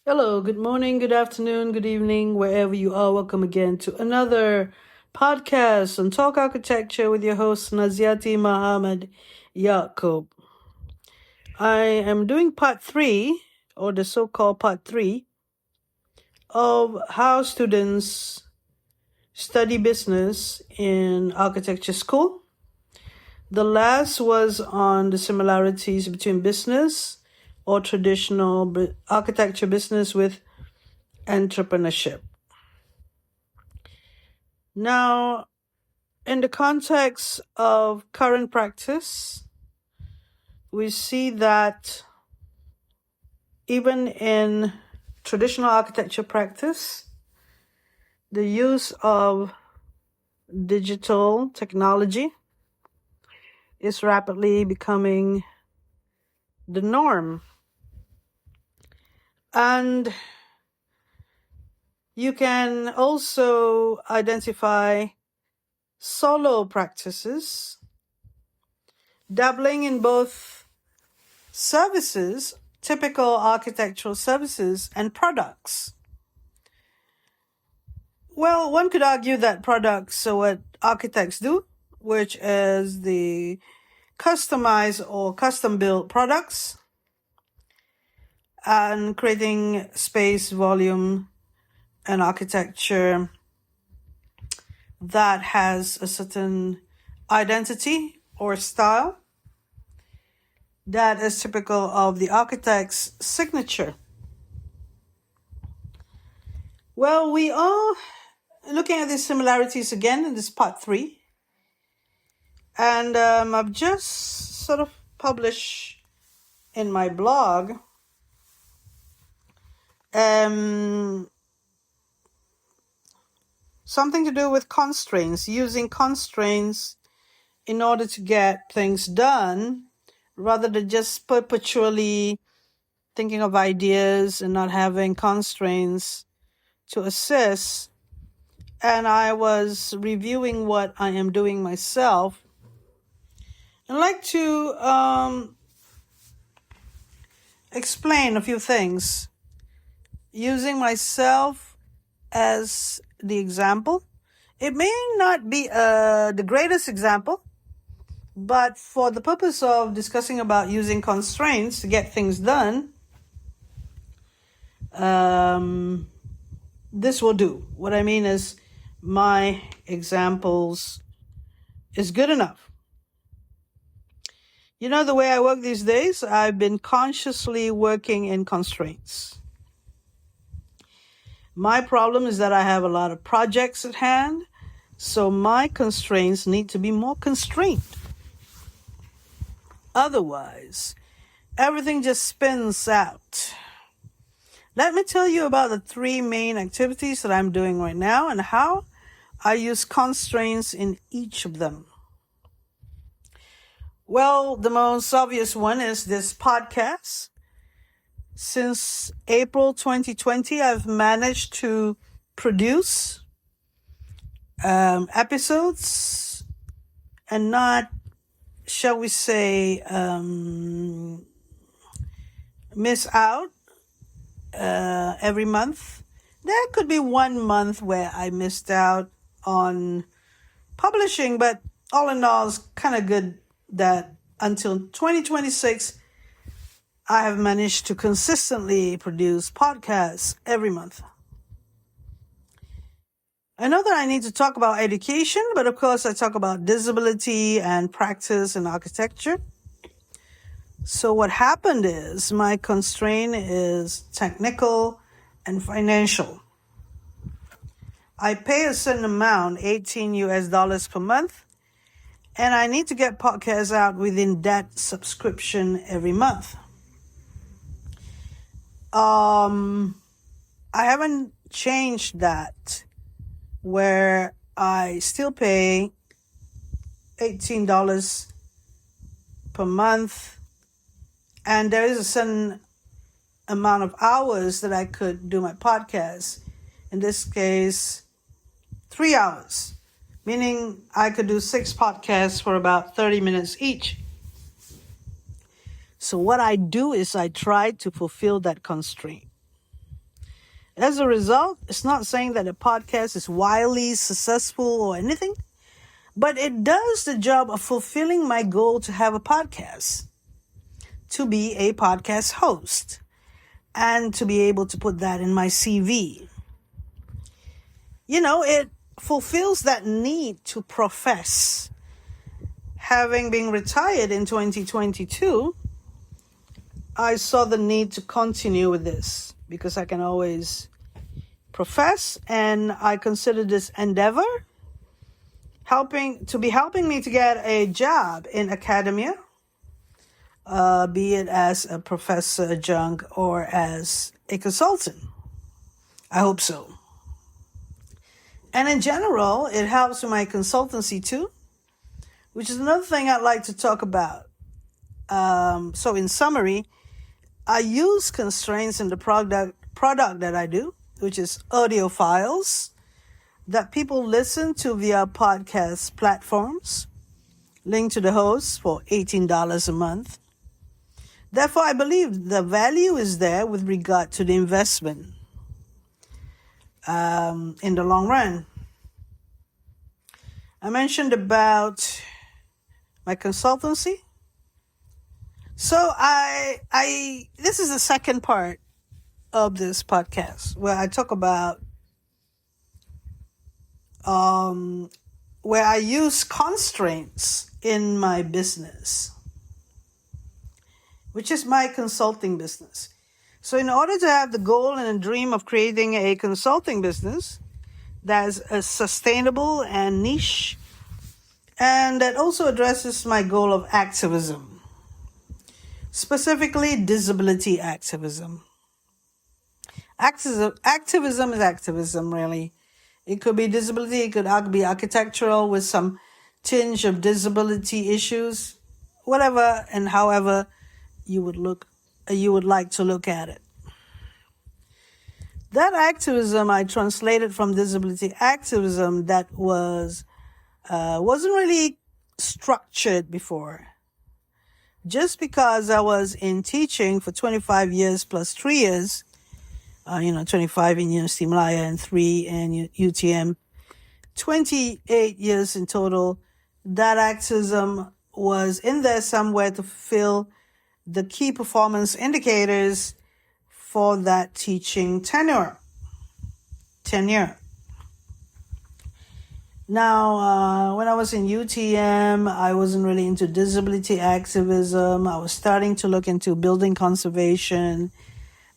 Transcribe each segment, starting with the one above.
Hello, good morning, good afternoon, good evening, wherever you are. Welcome again to another podcast on Talk Architecture with your host, Naziaty Mohd Yaacob. I am doing part 3, or the so-called part 3, of how students study business in architecture school. The last was on the similarities between business or traditional architecture business with entrepreneurship. Now, in the context of current practice, we see that even in traditional architecture practice, the use of digital technology is rapidly becoming the norm. And you can also identify solo practices, dabbling in both services, typical architectural services, and products. Well, one could argue that products are what architects do, which is the customized or custom-built products and creating space, volume, and architecture that has a certain identity or style that is typical of the architect's signature. Well, we are looking at these similarities again in this part 3. And I've just sort of published in my blog something to do with constraints, using constraints in order to get things done, rather than just perpetually thinking of ideas and not having constraints to assist. And I was reviewing what I am doing myself. I'd like to explain a few things using myself as the example. It may not be the greatest example, but for the purpose of discussing about using constraints to get things done, this will do. What I mean is my examples is good enough. You know, the way I work these days, I've been consciously working in constraints. My problem is that I have a lot of projects at hand, so my constraints need to be more constrained. Otherwise, everything just spins out. Let me tell you about the 3 main activities that I'm doing right now and how I use constraints in each of them. Well, the most obvious one is this podcast. Since April 2020, I've managed to produce episodes and not, shall we say, miss out every month. There could be one month where I missed out on publishing, but all in all, it's kind of good that until 2026, I have managed to consistently produce podcasts every month. I know that I need to talk about education, but of course I talk about disability and practice in architecture. So what happened is my constraint is technical and financial. I pay a certain amount, $18 per month, and I need to get podcasts out within that subscription every month. I haven't changed that, where I still pay $18 per month, and there is a certain amount of hours that I could do my podcast. In this case, 3 hours, meaning I could do 6 podcasts for about 30 minutes each. So what I do is I try to fulfill that constraint. As a result, it's not saying that a podcast is wildly successful or anything, but it does the job of fulfilling my goal to have a podcast, to be a podcast host, and to be able to put that in my CV. It fulfills that need to profess. Having been retired in 2022, I saw the need to continue with this because I can always profess, and I consider this endeavor helping me to get a job in academia, be it as a professor adjunct or as a consultant. I hope so. And in general, it helps with my consultancy too, which is another thing I'd like to talk about. So in summary, I use constraints in the product that I do, which is audio files that people listen to via podcast platforms, linked to the host for $18 a month. Therefore, I believe the value is there with regard to the investment in the long run. I mentioned about my consultancy. So this is the second part of this podcast where I talk about where I use constraints in my business, which is my consulting business. So in order to have the goal and a dream of creating a consulting business that is sustainable and niche, and that also addresses my goal of activism, specifically disability activism. Activism is activism, really. It could be disability, it could be architectural with some tinge of disability issues, whatever and however you would like to look at it. That activism I translated from disability activism that wasn't really structured before. Just because I was in teaching for 25 years plus 3 years, 25 in University of Malaya and 3 in UTM, 28 years in total, that activism was in there somewhere to fulfill the key performance indicators for that teaching tenure. Now, when I was in UTM, I wasn't really into disability activism. I was starting to look into building conservation.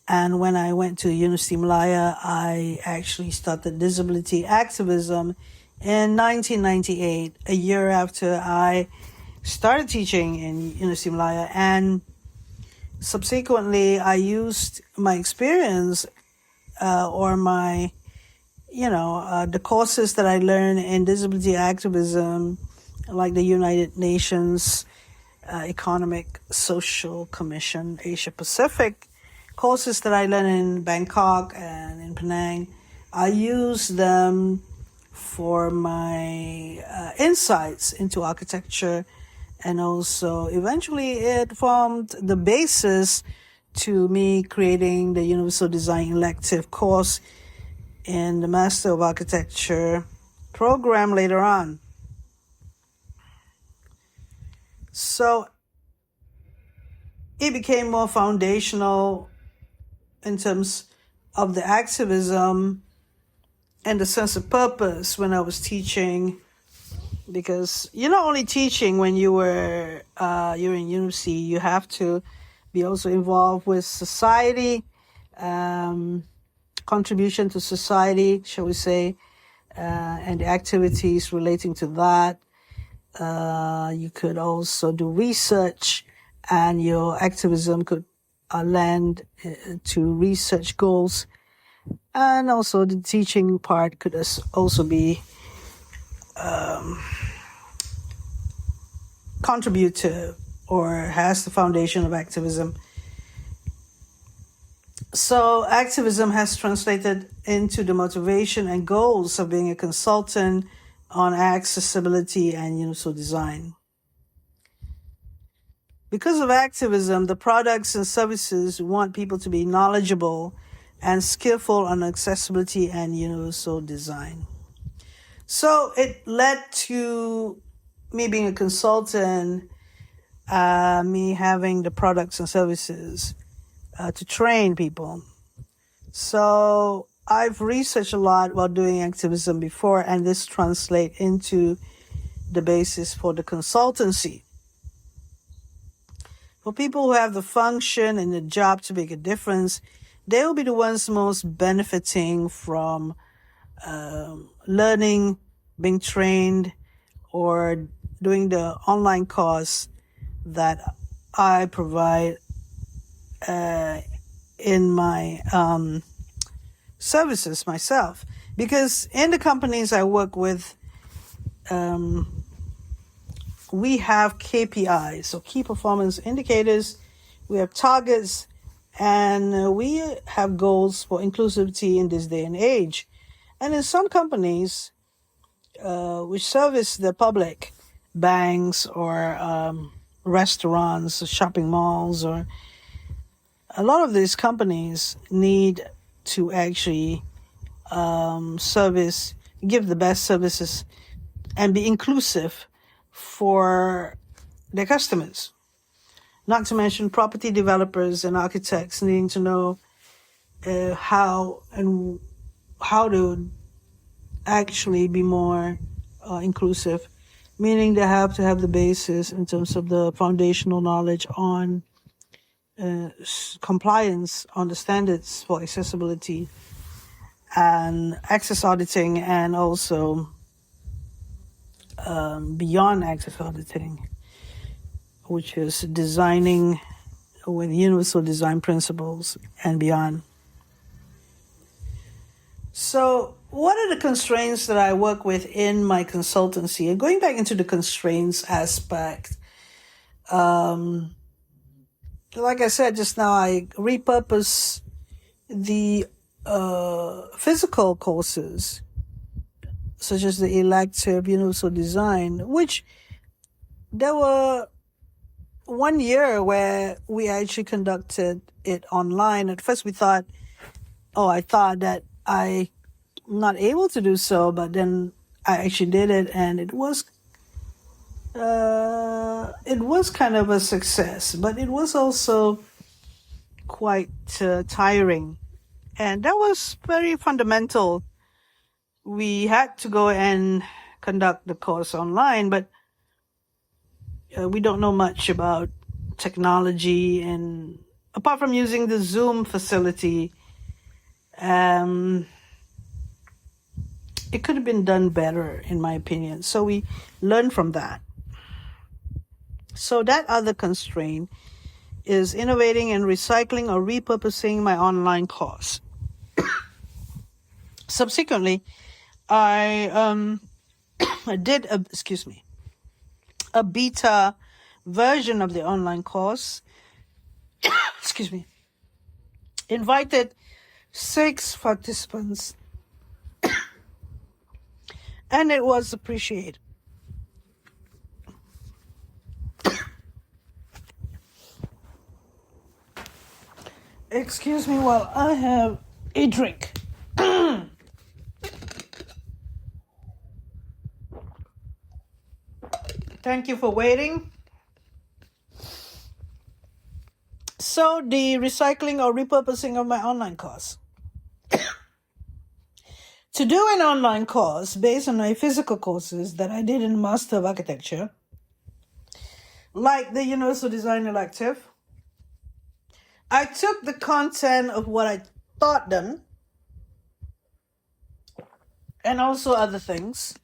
And when I went to University of Malaya, I actually started disability activism in 1998, a year after I started teaching in University of Malaya. And subsequently, I used my experience or my, the courses that I learned in disability activism, like the United Nations Economic Social Commission, Asia Pacific, courses that I learned in Bangkok and in Penang. I use them for my insights into architecture, and also eventually it formed the basis to me creating the Universal Design elective course in the Master of Architecture program later on. So it became more foundational in terms of the activism and the sense of purpose when I was teaching, because you're not only teaching when you're in university, you have to be also involved with society, contribution to society, shall we say, and the activities relating to that. You could also do research, and your activism could lend to research goals. And also the teaching part could also be contributive or has the foundation of activism. So activism has translated into the motivation and goals of being a consultant on accessibility and universal design. Because of activism, the products and services want people to be knowledgeable and skillful on accessibility and universal design. So it led to me being a consultant, me having the products and services to train people. So I've researched a lot while doing activism before, and this translates into the basis for the consultancy. For people who have the function and the job to make a difference, they will be the ones most benefiting from learning, being trained, or doing the online course that I provide in my services myself. Because in the companies I work with, we have KPIs, so key performance indicators, we have targets, and we have goals for inclusivity in this day and age. And in some companies which service the public, banks or restaurants, shopping malls, or a lot of these companies need to actually give the best services and be inclusive for their customers. Not to mention property developers and architects needing to know how to actually be more inclusive, meaning they have to have the basis in terms of the foundational knowledge on compliance on the standards for accessibility and access auditing, and also beyond access auditing, which is designing with universal design principles and beyond. So what are the constraints that I work with in my consultancy? And going back into the constraints aspect, like I said just now, I repurpose the physical courses, such as the elective universal design, which there were 1 year where we actually conducted it online. At first I thought that I'm not able to do so, but then I actually did it, and it was kind of a success, but it was also quite tiring, and that was very fundamental. We had to go and conduct the course online, but we don't know much about technology, and apart from using the Zoom facility, it could have been done better, in my opinion. So we learned from that. So that other constraint is innovating and recycling or repurposing my online course. Subsequently, I did a beta version of the online course. Invited 6 participants, and it was appreciated. Excuse me while I have a drink. Thank you for waiting. So the recycling or repurposing of my online course. To do an online course based on my physical courses that I did in Master of Architecture, like the Universal Design Elective, I took the content of what I taught them and also other things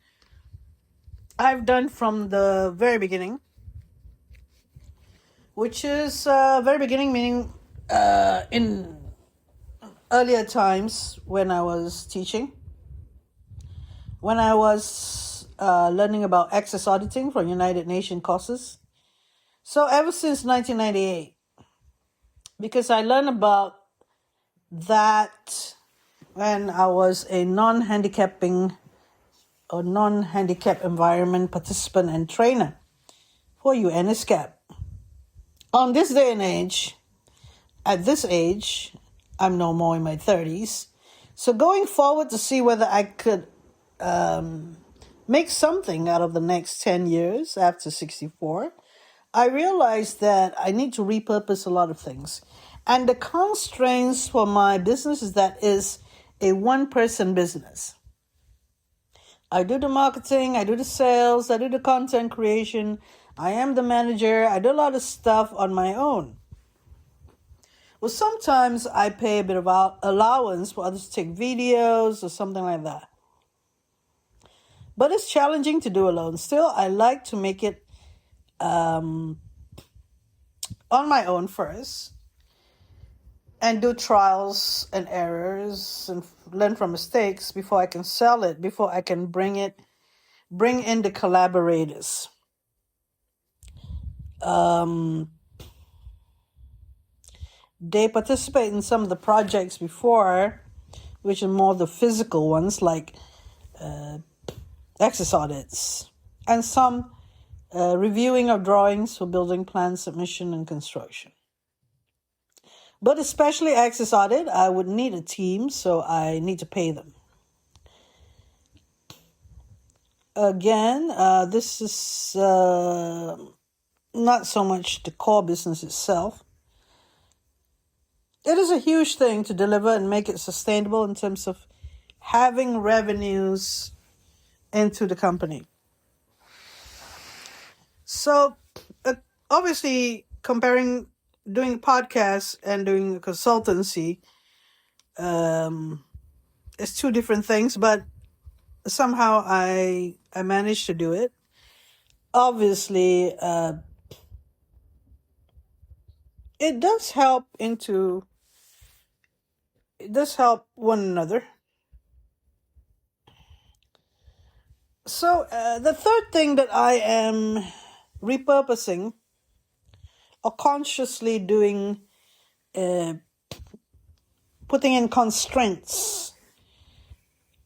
I've done from the very beginning, which is very beginning meaning in earlier times when I was teaching, when I was learning about access auditing from United Nations courses. So ever since 1998, because I learned about that when I was a non-handicap environment participant and trainer for UNESCAP. On this day and age, at this age, I'm no more in my 30s. So going forward to see whether I could make something out of the next 10 years after 64, I realized that I need to repurpose a lot of things. And the constraints for my business is that is a one-person business. I do the marketing, I do the sales, I do the content creation, I am the manager, I do a lot of stuff on my own. Well, sometimes I pay a bit of allowance for others to take videos or something like that. But it's challenging to do alone. Still, I like to make it on my own first and do trials and errors and learn from mistakes before I can sell it, before I can bring in the collaborators. They participate in some of the projects before, which are more the physical ones, like access audits, and some reviewing of drawings for building plan submission and construction. But especially access audit, I would need a team, so I need to pay them. Again, this is not so much the core business itself. It is a huge thing to deliver and make it sustainable in terms of having revenues into the company. So, obviously, comparing doing a podcast and doing a consultancy is two different things, but somehow I managed to do it. Obviously, it does help one another. So the third thing that I am repurposing or consciously doing, putting in constraints,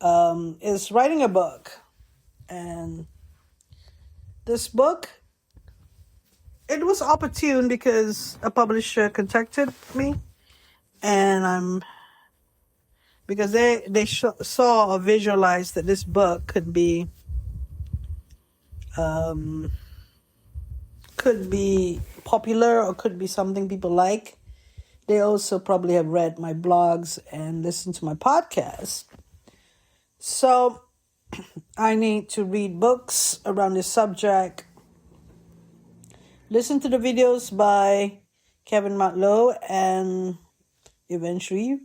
is writing a book. And this book, it was opportune because a publisher contacted me, and because they saw or visualized that this book could be popular or could be something people like. They also probably have read my blogs and listened to my podcast. So I need to read books around this subject, listen to the videos by Kevin Matlow, and eventually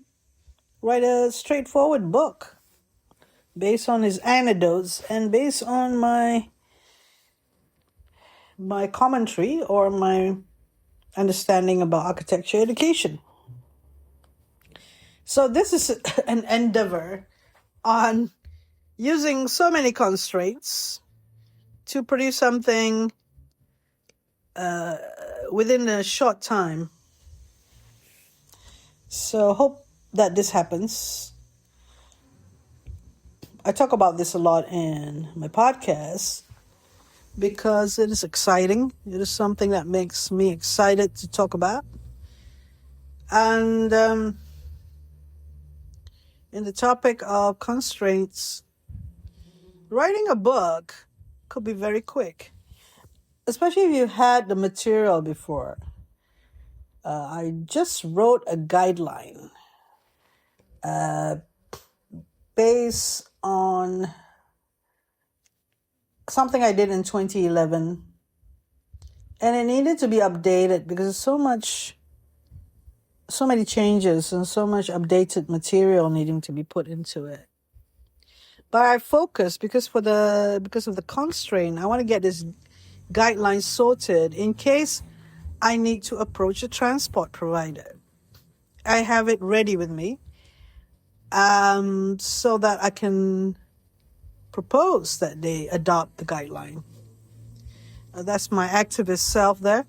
write a straightforward book based on his anecdotes and based on my commentary or my understanding about architecture education. So this is an endeavor on using so many constraints to produce something within a short time. So hope that this happens. I talk about this a lot in my podcast because it is exciting. It is something that makes me excited to talk about. And in the topic of constraints, writing a book could be very quick, especially if you had the material before. I just wrote a guideline based on something I did in 2011, and it needed to be updated because there's so many changes and so much updated material needing to be put into it. But I focus because of the constraint. I want to get this guideline sorted in case I need to approach a transport provider. I have it ready with me, so that I can propose that they adopt the guideline. That's my activist self there.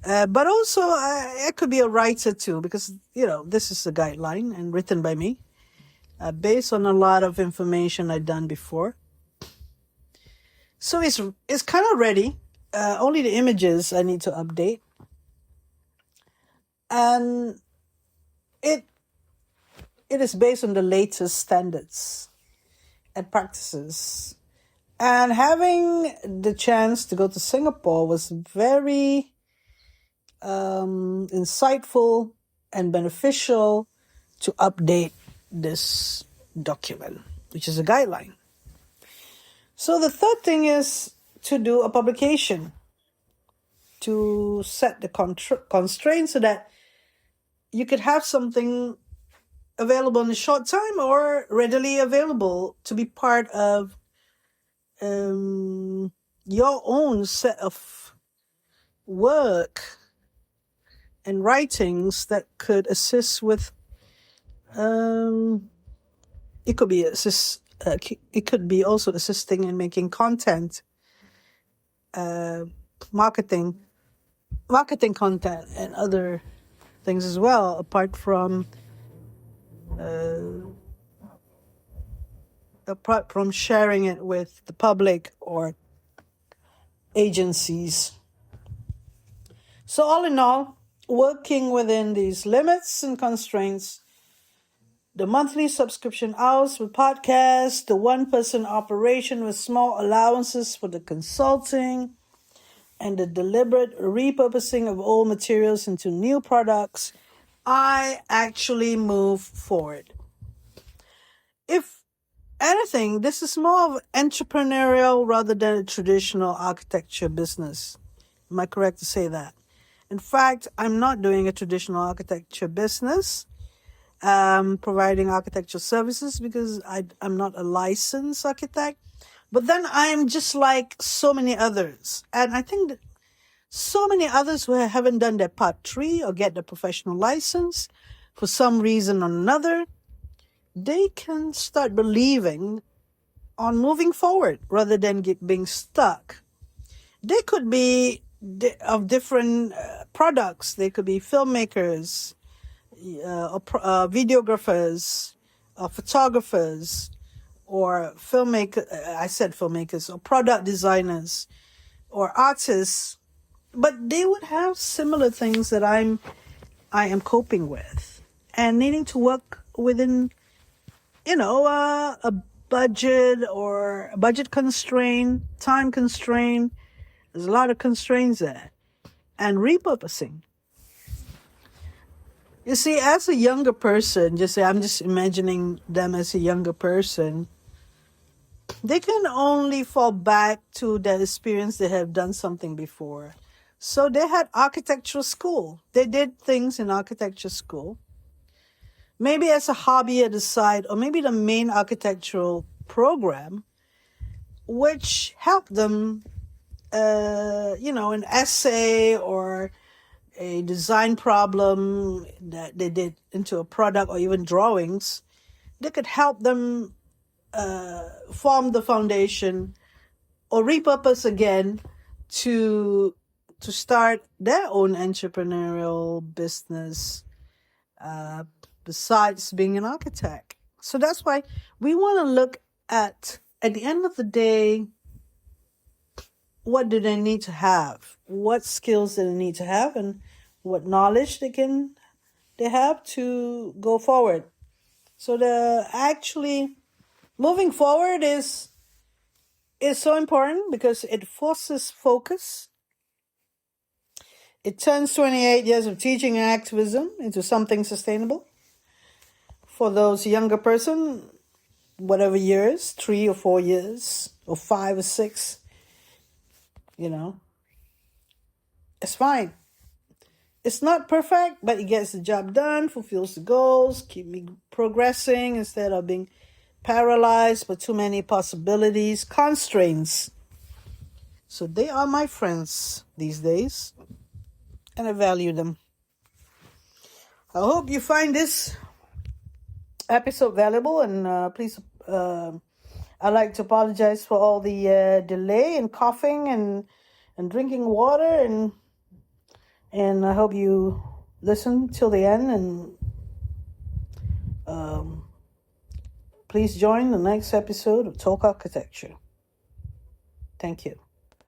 But also, I could be a writer too, because, this is a guideline and written by me, based on a lot of information I've done before. So it's kind of ready. Only the images I need to update. And it is based on the latest standards and practices. And having the chance to go to Singapore was very insightful and beneficial to update this document, which is a guideline. So the third thing is to do a publication to set the constraints so that you could have something available in a short time or readily available to be part of your own set of work and writings that could assist with it could be also assisting in making content, marketing content and other things as well, apart from sharing it with the public or agencies. So all in all, working within these limits and constraints, the monthly subscription hours with podcasts, the one-person operation with small allowances for the consulting, and the deliberate repurposing of old materials into new products, I actually move forward. If anything, this is more of entrepreneurial rather than a traditional architecture business. Am I correct to say that? In fact, I'm not doing a traditional architecture business, providing architectural services because I'm not a licensed architect. But then I am just like so many others. And I think that so many others who haven't done their part 3 or get the professional license for some reason or another, they can start believing on moving forward rather than being stuck. They could be of different products. They could be filmmakers, or videographers, or photographers, or filmmakers, or product designers, or artists. But they would have similar things that I am coping with, and needing to work within, a budget or a budget constraint, time constraint. There's a lot of constraints there. And repurposing. You see, as a younger person, I'm just imagining them as a younger person, they can only fall back to that experience they have done something before. So they had architectural school. They did things in architecture school. Maybe as a hobby at the side, or maybe the main architectural program, which helped them, an essay or a design problem that they did into a product or even drawings, they could help them form the foundation or repurpose again to start their own entrepreneurial business besides being an architect. So that's why we want to look at the end of the day, what do they need to have? What skills do they need to have, and what knowledge they have to go forward. So moving forward is so important because it forces focus. It turns 28 years of teaching and activism into something sustainable. For those younger person, whatever years, 3 or 4 years, or 5 or 6, it's fine. It's not perfect, but it gets the job done, fulfills the goals, keep me progressing instead of being paralyzed by too many possibilities, constraints. So they are my friends these days, and I value them. I hope you find this episode valuable, and please, I'd like to apologize for all the delay and coughing and drinking water, and I hope you listen till the end, and please join the next episode of Talk Architecture. Thank you.